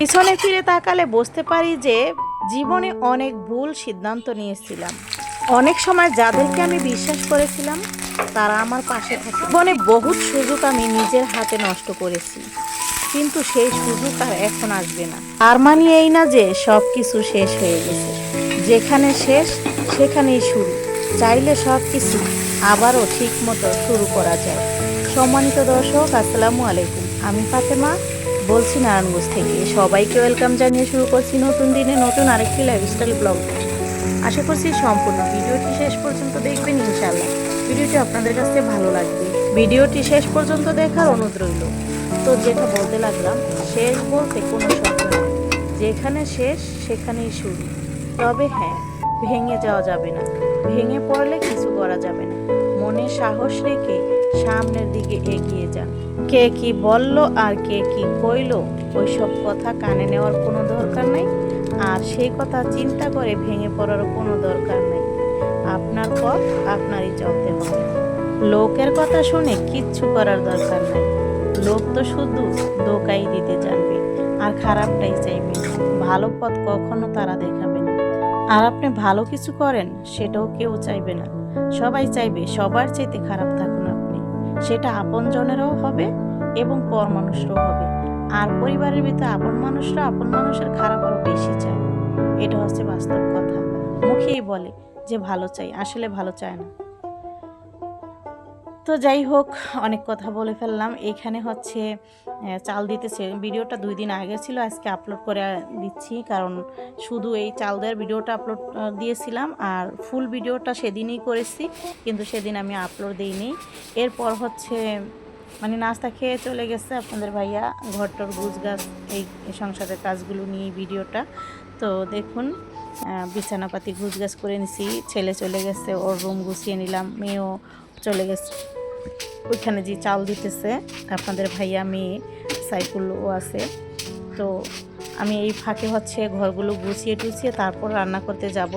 পিছনে ফিরে তাকালে বুঝতে পারি যে জীবনে অনেক ভুল সিদ্ধান্ত নিয়েছিলাম। অনেক সময় যাদেরকে আমি বিশ্বাস করেছিলাম তারা আমার পাশে থাকে। জীবনে বহুত সুযোগ আমি নিজের হাতে নষ্ট করেছি, কিন্তু সেই সুযোগ আর এখন আসবে না। আর মানি এই না যে সব কিছু শেষ হয়ে গেছে, যেখানে শেষ সেখানেই শুরু। চাইলে সব কিছু আবারও ঠিক মতো শুরু করা যায়। সম্মানিত দর্শক, আসসালামু আলাইকুম। আমি ফাতেমা বলছি নারায়ণগঞ্জ থেকে। সবাইকে ওয়েলকাম জানিয়ে শুরু করছি নতুন দিনে নতুন আরেকটি লাইফস্টাইল ব্লগ। আশা করছি সম্পূর্ণ ভিডিওটি শেষ পর্যন্ত দেখবেন ইনশাআল্লাহ। ভিডিওটি আপনাদের কাছে ভালো লাগবে। ভিডিওটি শেষ পর্যন্ত দেখার অনুরোধ রইল। তো যেটা বলতে লাগলাম, শেষ বলতে কোনো শব্দ নেই, যেখানে শেষ সেখানেই শুরু। তবে হ্যাঁ, ভেঙে যাওয়া যাবে না, ভেঙে পড়লে কিছু করা যাবে না। মনে সাহস রেখে সামনের দিকে এগিয়ে যান। কে কি বলল আর কে কি কইল ওইসব কথা কানে নেওয়ার কোনো দরকার নাই, আর সেই কথা চিন্তা করে ভেঙে পড়ারও কোনো দরকার নাই। আপনার পথ আপনারই চলতে হবে। লোকের কথা শুনে কিচ্ছু করার দরকার নাই। লোক তো শুধু ধোঁকাই দিতে জানবে আর খারাপটাই চাইবে, ভালো পথ কখনো তারা দেখাবে না। আর আপনি ভালো কিছু করেন সেটাও কেউ চাইবে না। সবাই চাইবে সবার চাইতে খারাপ থাকুন আপনি। সেটা আপনজনেরও হবে এবং পর মানুষেরও হবে। আর পরিবারের ভিতরে আপন মানুষরা আপন মানুষের খারাপ আরও বেশি চায়। এটা হচ্ছে বাস্তব কথা। মুখেই বলে যে ভালো চাই, আসলে ভালো চায় না। তো যাই হোক, অনেক কথা বলে ফেললাম। এইখানে হচ্ছে চাল দিতেছে। ভিডিওটা 2 দিন আগে ছিল, আজকে আপলোড করে দিচ্ছি, কারণ শুধু এই চাল দেওয়ার ভিডিওটা আপলোড দিয়েছিলাম আর ফুল ভিডিওটা সেদিনই করেছি, কিন্তু সেদিন আমি আপলোড দিইনি। এরপর হচ্ছে মানে নাস্তা খেয়ে চলে গেছে আপনাদের ভাইয়া ঘরটর গুছগাছ এই সংসারের কাজগুলো নিয়ে ভিডিওটা। তো দেখুন, বিছানাপাতি গুছগাছ করে নিছি। ছেলে চলে গেছে, ওর রুম গুছিয়ে নিলাম। মেয়েও চলে গেছে ওইখানে যে চাল দিতেছে আপনাদের ভাইয়া, মেয়ে সাইকুলও আছে। তো আমি এই ফাঁকে হচ্ছে ঘরগুলো গুছিয়ে টুছিয়ে তারপর রান্না করতে যাব।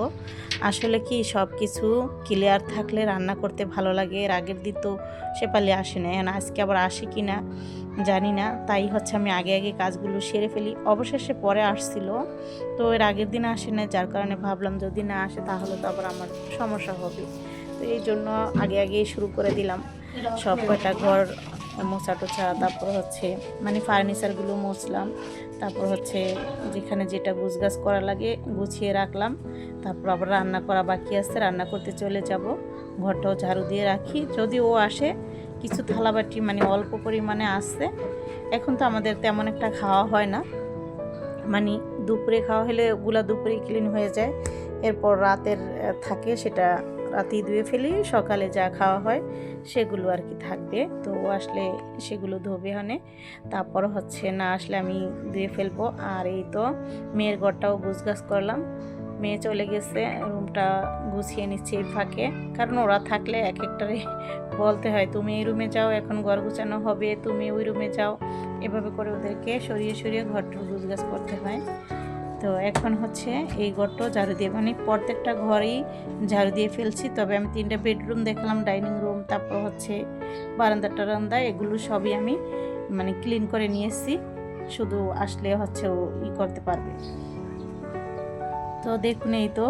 আসলে কি সব কিছু ক্লিয়ার থাকলে রান্না করতে ভালো লাগে। এর আগের দিন তো সেপালি আসে না, আজকে আবার আসে কি না জানি না। তাই হচ্ছে আমি আগে আগে কাজগুলো সেরে ফেলি। অবশেষে পরে আসছিল, তো এর আগের দিন আসে না, যার কারণে ভাবলাম যদি না আসে তাহলে তো আবার আমার সমস্যা হবে। তো এই জন্য আগে আগেই শুরু করে দিলাম সব কয়টা ঘর মোছা টোছা। তারপর হচ্ছে মানে ফার্নিচারগুলো মুছলাম। তারপর হচ্ছে যেখানে যেটা গুছগাছ করা লাগে গুছিয়ে রাখলাম। তারপর আবার রান্না করা বাকি আছে, রান্না করতে চলে যাব। ঘরটাও ঝাড়ু দিয়ে রাখি, যদি ও আসে। কিছু থালাবাটি মানে অল্প পরিমাণে আসছে। এখন তো আমাদের তেমন একটা খাওয়া হয় না, মানে দুপুরে খাওয়া হলে ওগুলা দুপুরে ক্লিন হয়ে যায়। এরপর রাতের থাকে, সেটা রাতেই ধুয়ে ফেলি। সকালে যা খাওয়া হয় সেগুলো আর কি থাকবে। তো ও আসলে সেগুলো ধোবে হানে, তারপর হচ্ছে না আসলে আমি ধুয়ে ফেলবো। আর এই তো মেয়ের ঘরটাও গুছগাছ করলাম। মেয়ে চলে গেছে, রুমটা গুছিয়ে নিচ্ছে এই ফাঁকে। কারণ ওরা থাকলে এক একটারে বলতে হয় তুমি এই রুমে যাও, এখন ঘর গুছানো হবে, তুমি ওই রুমে যাও। এভাবে করে ওদেরকে সরিয়ে সরিয়ে ঘরটা গুছগাছ করতে হয়। তো এখন হচ্ছে এই ঘরটাও ঝাড়ু দিয়ে, মানে প্রত্যেকটা ঘরেই ঝাড়ু দিয়ে ফেলছি। তবে আমি 3টা বেডরুম দেখলাম, ডাইনিং রুম, তারপর হচ্ছে বারান্দা টারান্দা, এগুলো সবই আমি মানে ক্লিন করে নিয়েছি। শুধু আসলে হচ্ছে ও করতে পারবে। তো দেখুন, এই তো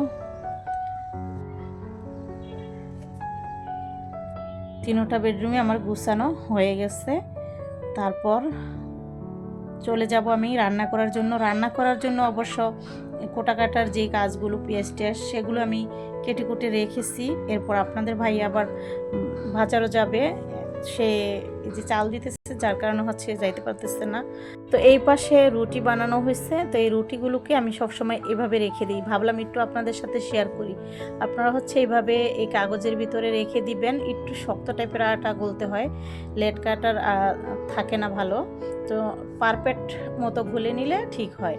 3টা বেডরুমে আমার গুছানো হয়ে গেছে। তারপর চলে যাব আমি রান্না করার জন্য। রান্না করার জন্য অবশ্য কোটা কাটার যে কাজগুলো, পেঁয়াজ টেস্ট, সেগুলো আমি কেটে কুটে রেখেছি। এরপর আপনাদের ভাই আবার বাজারও যাবে, সে যে চাল দিতেছে যার কারণে হচ্ছে যাইতে পারতেছে না। তো এই পাশে রুটি বানানো হয়েছে। তো এই রুটিগুলোকে আমি সবসময় এভাবে রেখে দিই, ভাবলাম একটু আপনাদের সাথে শেয়ার করি। আপনারা হচ্ছে এইভাবে এই কাগজের ভিতরে রেখে দিবেন। একটু শক্ত টাইপের আটা গলতে হয়, লেট কাটার থাকে না ভালো। তো পারফেক্ট মতো গুলে নিলে ঠিক হয়,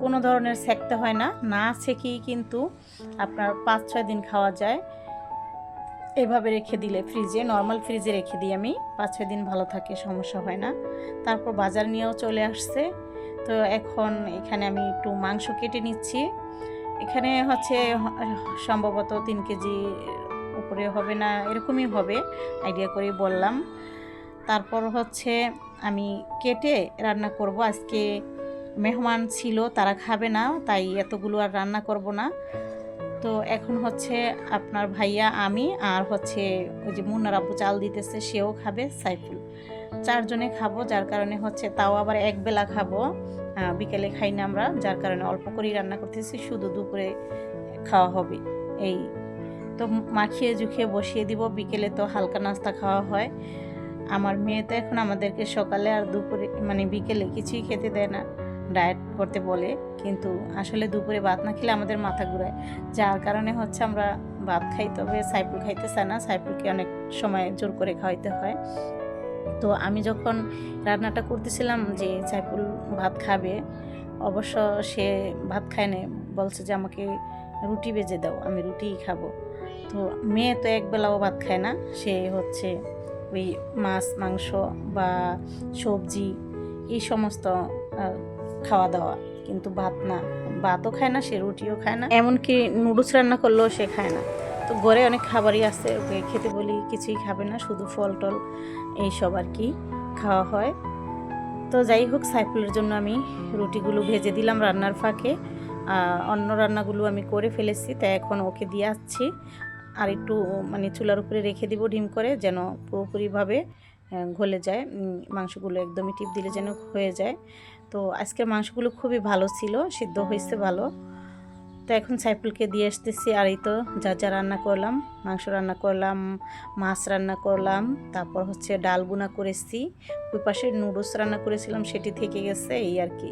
কোনো ধরনের সেঁকতে হয় না। না সেঁকেই কিন্তু আপনার 5-6 দিন খাওয়া যায়। এভাবে রেখে দিলে ফ্রিজে, নর্মাল ফ্রিজে রেখে দিই আমি, 5-6 দিন ভালো থাকে, সমস্যা হয় না। তারপর বাজার নিয়েও চলে আসছে। তো এখন এখানে আমি একটু মাংস কেটে নিচ্ছি। এখানে হচ্ছে সম্ভবত 3 কেজি উপরে হবে না, এরকমই হবে, আইডিয়া করে বললাম। তারপর হচ্ছে আমি কেটে রান্না করব। আজকে মেহমান ছিল, তারা খাবে না, তাই এতগুলো আর রান্না করব না। তো এখন হচ্ছে আপনার ভাইয়া, আমি আর হচ্ছে ওই যে মুন্নার আব্বু চাল দিতেছে, সেও খাবে, সাইফুল, 4 জনে খাবো। যার কারণে হচ্ছে তাও আবার একবেলা খাবো, বিকেলে খাই না আমরা, যার কারণে অল্প করেই রান্না করতেছি, শুধু দুপুরে খাওয়া হবে এই। তো মাখিয়ে ঝুঁকিয়ে বসিয়ে দিব, বিকেলে তো হালকা নাস্তা খাওয়া হয়। আমার মেয়ে তো এখন আমাদেরকে সকালে আর দুপুরে মানে বিকেলে কিছুই খেতে দেয় না, ডায়েট করতে বলে, কিন্তু আসলে দুপুরে ভাত না খেলে আমাদের মাথা ঘুরায়, যার কারণে হচ্ছে আমরা ভাত খাই। তবে সাইফুল খাইতে চায় না, সাইফুলকে অনেক সময় জোর করে খাওয়াইতে হয়। তো আমি যখন রান্নাটা করতেছিলাম যে সাইফুল ভাত খাবে, অবশ্য সে ভাত খায় না, বলছে যে আমাকে রুটি ভেজে দাও, আমি রুটিই খাবো। তো মেয়ে তো একবেলাও ভাত খায় না, সে হচ্ছে ওই মাছ মাংস বা সবজি এই সমস্ত খাওয়া দাওয়া, কিন্তু ভাত না, ভাতও খায় না, সে রুটিও খায় না, এমনকি নুডলস রান্না করলেও সে খায় না। তো ঘরে অনেক খাবারই আছে, ওকে খেতে বলি কিছুই খাবে না, শুধু ফল টল এইসব আর কি খাওয়া হয়। তো যাই হোক, সাইফুলের জন্য আমি রুটিগুলো ভেজে দিলাম রান্নার ফাঁকে, অন্য রান্নাগুলো আমি করে ফেলেছি, তাই এখন ওকে দিয়ে আসছি। আর একটু মানে চুলার উপরে রেখে দিব ডিম করে, যেন পুরোপুরিভাবে গলে যায়, মাংসগুলো একদমই টিপ দিলে যেন হয়ে যায়। তো আজকের মাংসগুলো খুবই ভালো ছিল, সিদ্ধ হয়েছে ভালো। তো এখন সাইফুলকে দিয়ে আসতেছি। আর এই তো যা যা রান্না করলাম, মাংস রান্না করলাম, মাছ রান্না করলাম, তারপর হচ্ছে ডাল বুনা করেছি, ওই পাশে নুডলস রান্না করেছিলাম, সেটি থেকে গেছে, এই আর কি।